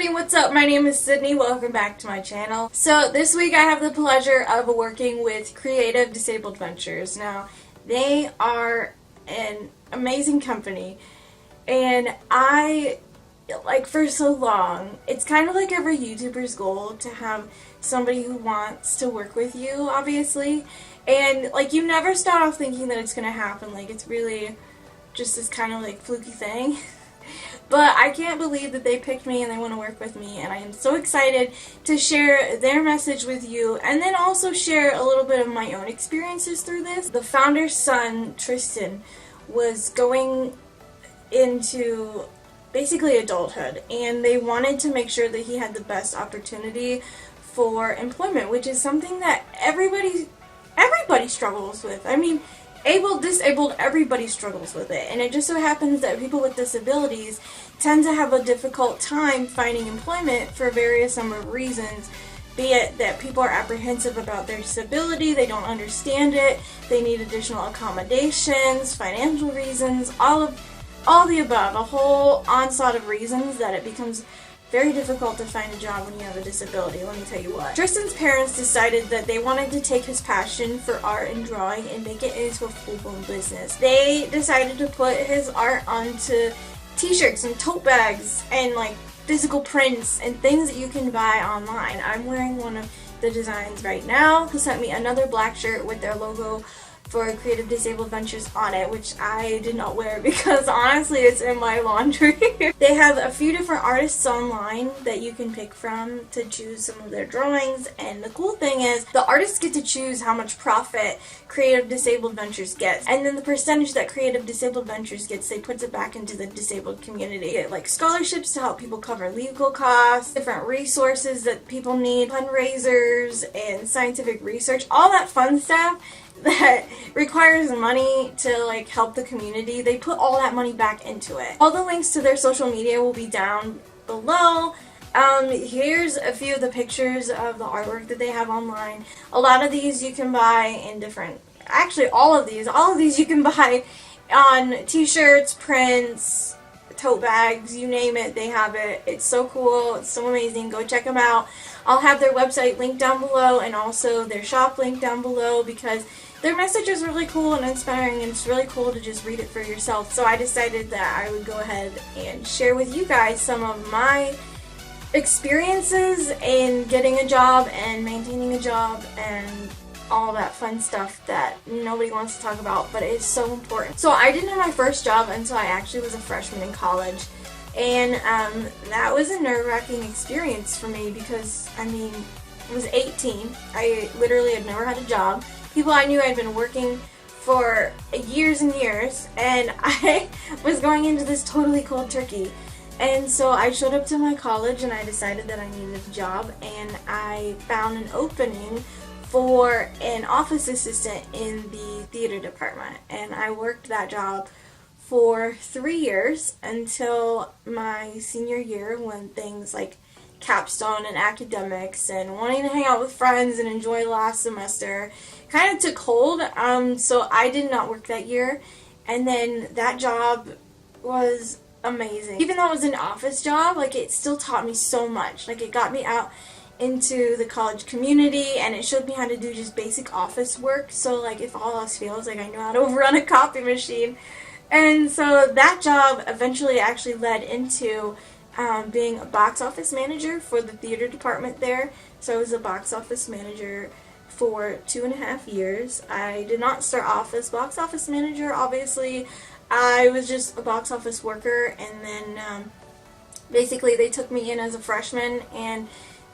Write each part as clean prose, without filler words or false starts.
everybody, what's up? My name is Sydney. Welcome back to my channel. So this week I have the pleasure of working with Creative Disabled Ventures. Now, they are an amazing company, and for so long, it's kind of like every YouTuber's goal to have somebody who wants to work with you, obviously. And you never start off thinking that it's going to happen. It's really just this kind of fluky thing. But I can't believe that they picked me and they want to work with me, and I am so excited to share their message with you and then also share a little bit of my own experiences through this. The founder's son, Tristan, was going into basically adulthood, and they wanted to make sure that he had the best opportunity for employment, which is something that everybody struggles with. I mean, able, disabled, everybody struggles with it, and it just so happens that people with disabilities tend to have a difficult time finding employment for various number of reasons, be it that people are apprehensive about their disability, they don't understand it, they need additional accommodations, financial reasons, all the above, a whole onslaught of reasons that it becomes very difficult to find a job when you have a disability. Let me tell you what. Tristan's parents decided that they wanted to take his passion for art and drawing and make it into a full-blown business. They decided to put his art onto t-shirts and tote bags and physical prints and things that you can buy online. I'm wearing one of the designs right now. They sent me another black shirt with their logo for Creative Disabled Ventures on it, which I did not wear because honestly it's in my laundry. They have a few different artists online that you can pick from to choose some of their drawings, and the cool thing is the artists get to choose how much profit Creative Disabled Ventures gets, and then the percentage that Creative Disabled Ventures gets, they put it back into the disabled community. They get scholarships to help people cover legal costs, different resources that people need, fundraisers and scientific research, all that fun stuff that requires money to help the community. They put all that money back into it. All the links to their social media will be down below. Here's a few of the pictures of the artwork that they have online. A lot of these you can buy in different, actually all of these you can buy on t-shirts, prints, tote bags, you name it, they have it. It's so cool, it's so amazing. Go check them out. I'll have their website linked down below and also their shop linked down below because their message is really cool and inspiring, and it's really cool to just read it for yourself. So I decided that I would go ahead and share with you guys some of my experiences in getting a job and maintaining a job and all that fun stuff that nobody wants to talk about, but it's so important. So I didn't have my first job until I actually was a freshman in college, and that was a nerve-wracking experience for me because, I mean, I was 18. I literally had never had a job. People I knew had been working for years and years, and I was going into this totally cold turkey. And so I showed up to my college and I decided that I needed a job, and I found an opening for an office assistant in the theater department, and I worked that job for 3 years until my senior year, when things like capstone and academics and wanting to hang out with friends and enjoy last semester kind of took hold. So I did not work that year, and then that job was amazing. Even though it was an office job, it still taught me so much. It got me out into the college community, and it showed me how to do just basic office work. So if all else fails, I knew how to run a copy machine. And so that job eventually actually led into being a box office manager for the theater department there. So I was a box office manager for 2.5 years. I did not start off as box office manager, obviously. I was just a box office worker, and then basically they took me in as a freshman, and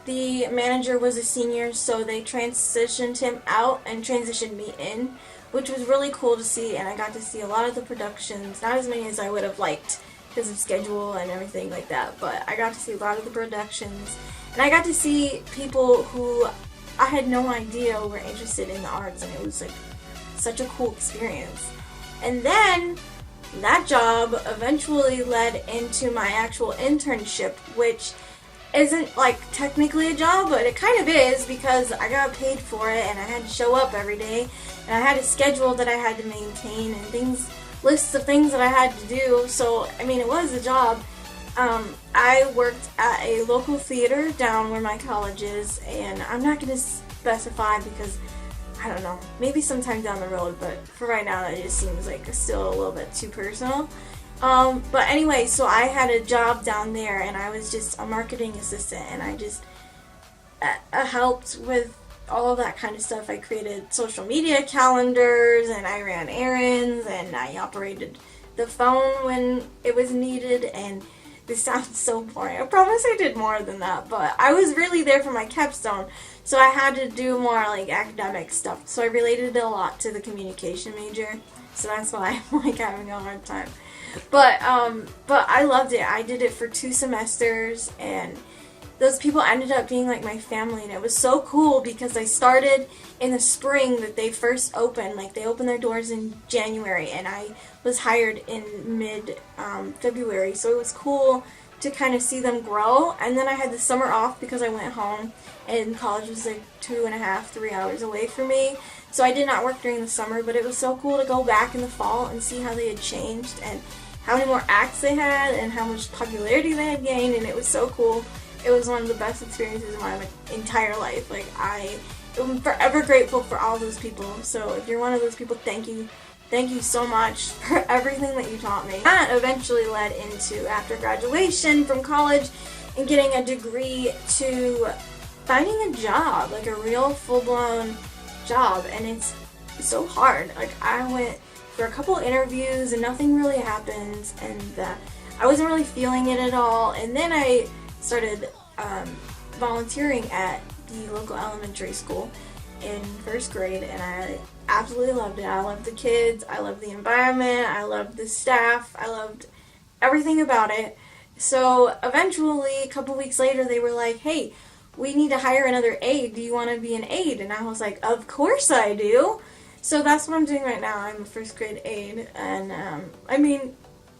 the manager was a senior, so they transitioned him out and transitioned me in, which was really cool to see, and I got to see a lot of the productions, not as many as I would have liked because of schedule and everything like that, but I got to see a lot of the productions, and I got to see people who I had no idea were interested in the arts, and it was such a cool experience. And then that job eventually led into my actual internship, which isn't technically a job, but it kind of is because I got paid for it, and I had to show up every day, and I had a schedule that I had to maintain and lists of things that I had to do. So I mean, it was a job, I worked at a local theater down where my college is, and I'm not going to specify because, I don't know, maybe sometime down the road, but for right now that just seems like still a little bit too personal. But anyway, so I had a job down there, and I was just a marketing assistant, and I just helped with all of that kind of stuff. I created social media calendars, and I ran errands, and I operated the phone when it was needed, and this sounds so boring. I promise I did more than that, but I was really there for my capstone, so I had to do more like academic stuff. So I related it a lot to the communication major, so that's why I'm like having a hard time. But I loved it. I did it for 2 semesters, and those people ended up being like my family, and it was so cool because I started in the spring that they first opened. Like, they opened their doors in January, and I was hired in mid-February, so it was cool to kind of see them grow. And then I had the summer off because I went home, and college was like 2.5, 3 hours away from me, so I did not work during the summer, but it was so cool to go back in the fall and see how they had changed, and how many more acts they had, and how much popularity they had gained, and it was so cool. It was one of the best experiences of my entire life. Like, I'm forever grateful for all those people. So if you're one of those people, thank you. Thank you so much for everything that you taught me. That eventually led into, after graduation from college and getting a degree, to finding a job, like a real full-blown job. And it's so hard. Like, I went for a couple interviews and nothing really happened, and I wasn't really feeling it at all. And then I started volunteering at the local elementary school in 1st grade, and I absolutely loved it. I loved the kids, I loved the environment, I loved the staff, I loved everything about it. So eventually, a couple weeks later, they were like, hey, we need to hire another aide. Do you want to be an aide? And I was like, of course I do. So that's what I'm doing right now. I'm a 1st grade aide, and I mean,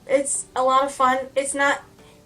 it's a lot of fun. It's not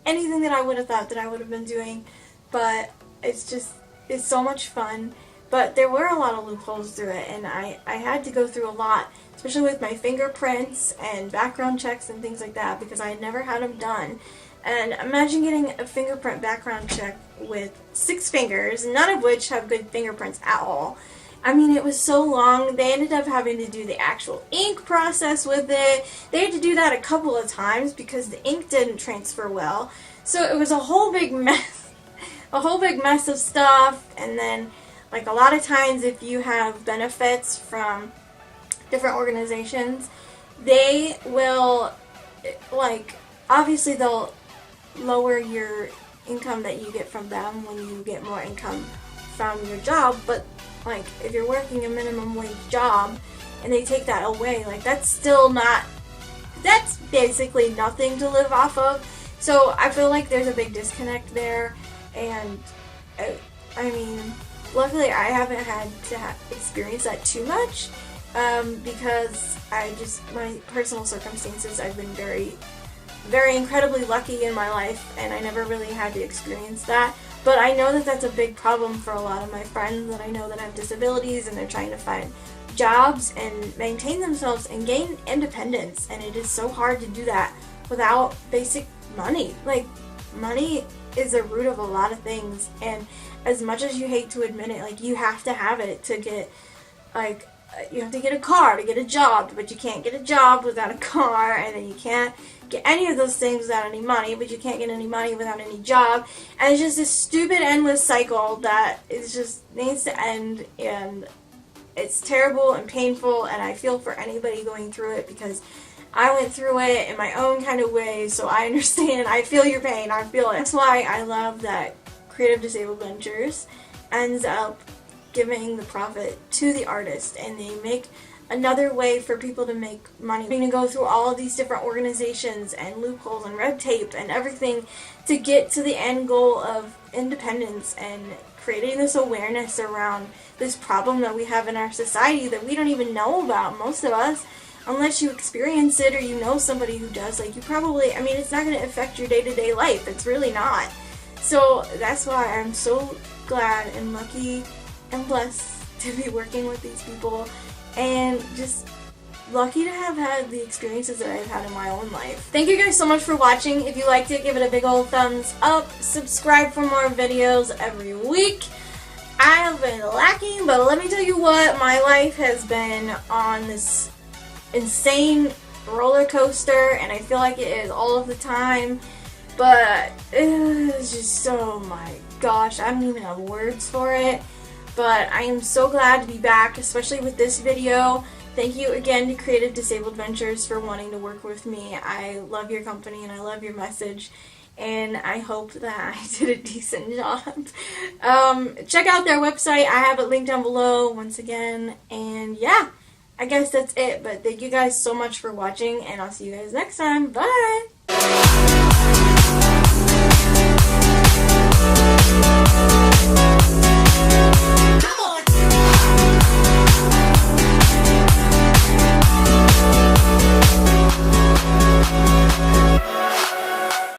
anything that I would have thought that I would have been doing, but it's so much fun. But there were a lot of loopholes through it, and I had to go through a lot, especially with my fingerprints and background checks and things like that, because I had never had them done. And imagine getting a fingerprint background check with 6 fingers, none of which have good fingerprints at all. I mean, it was so long. They ended up having to do the actual ink process with it. They had to do that a couple of times because the ink didn't transfer well. So it was a whole big mess. A whole big mess of stuff. And then, like, a lot of times if you have benefits from different organizations, they will, like, obviously they'll lower your income that you get from them when you get more income from your job, but like, if you're working a minimum wage job and they take that away, like, that's basically nothing to live off of. So I feel like there's a big disconnect there, and I mean, luckily I haven't had to experience that too much, because my personal circumstances, I've been very, very incredibly lucky in my life, and I never really had to experience that. But I know that that's a big problem for a lot of my friends that I know that have disabilities, and they're trying to find jobs and maintain themselves and gain independence, and it is so hard to do that without basic money. Like, money is the root of a lot of things, and as much as you hate to admit it, like, you have to have it to get, like, you have to get a car to get a job, but you can't get a job without a car, and then you can't get any of those things without any money, but you can't get any money without any job, and it's just this stupid endless cycle that needs to end, and it's terrible and painful, and I feel for anybody going through it, because I went through it in my own kind of way, so I understand. I feel your pain. I feel it. That's why I love that Creative Disabled Ventures ends up giving the profit to the artist, and they make another way for people to make money. Having to go through all of these different organizations and loopholes and red tape and everything to get to the end goal of independence and creating this awareness around this problem that we have in our society that we don't even know about, most of us, unless you experience it or you know somebody who does. Like, you probably, I mean, it's not going to affect your day-to-day life. It's really not. So that's why I'm so glad and lucky and blessed to be working with these people and just lucky to have had the experiences that I've had in my own life. Thank you guys so much for watching. If you liked it, give it a big old thumbs up. Subscribe for more videos every week. I have been lacking, but let me tell you what, my life has been on this insane roller coaster, and I feel like it is all of the time, but it's just, oh my gosh, I don't even have words for it. But I am so glad to be back, especially with this video. Thank you again to Creative Disabled Ventures for wanting to work with me. I love your company and I love your message, and I hope that I did a decent job. Check out their website. I have it linked down below once again. And yeah, I guess that's it. But thank you guys so much for watching, and I'll see you guys next time. Bye!